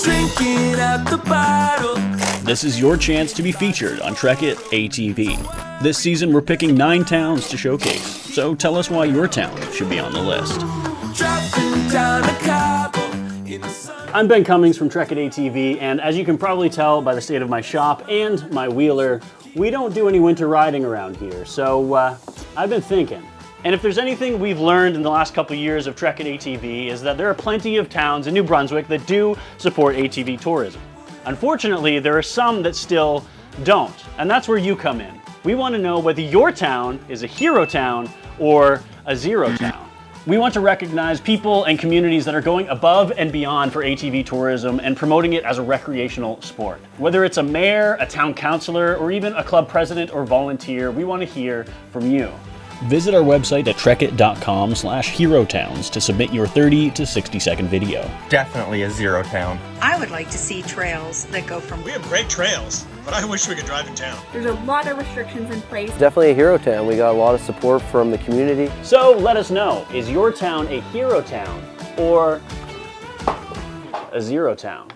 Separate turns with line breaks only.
drinking at the bottle.
This is your chance to be featured on Trek It ATV. This season, we're picking 9 towns to showcase, so tell us why your town should be on the list.
Dropping down a cobble in the sun.
I'm Ben Cummings from Trek It ATV, and as you can probably tell by the state of my shop and my wheeler, we don't do any winter riding around here, so I've been thinking. And if there's anything we've learned in the last couple years of Trek It ATV is that there are plenty of towns in New Brunswick that do support ATV tourism. Unfortunately, there are some that still don't, and that's where you come in. We want to know whether your town is a hero town or a zero town. We want to recognize people and communities that are going above and beyond for ATV tourism and promoting it as a recreational sport. Whether it's a mayor, a town councilor, or even a club president or volunteer, we want to hear from you. Visit our website at trekit.com/herotowns to submit your 30 to 60 second video.
Definitely a zero town.
I would like to see trails that go from...
We have great trails, but I wish we could drive in town.
There's a lot of restrictions in place.
Definitely a hero town. We got a lot of support from the community.
So let us know, is your town a hero town or a zero town?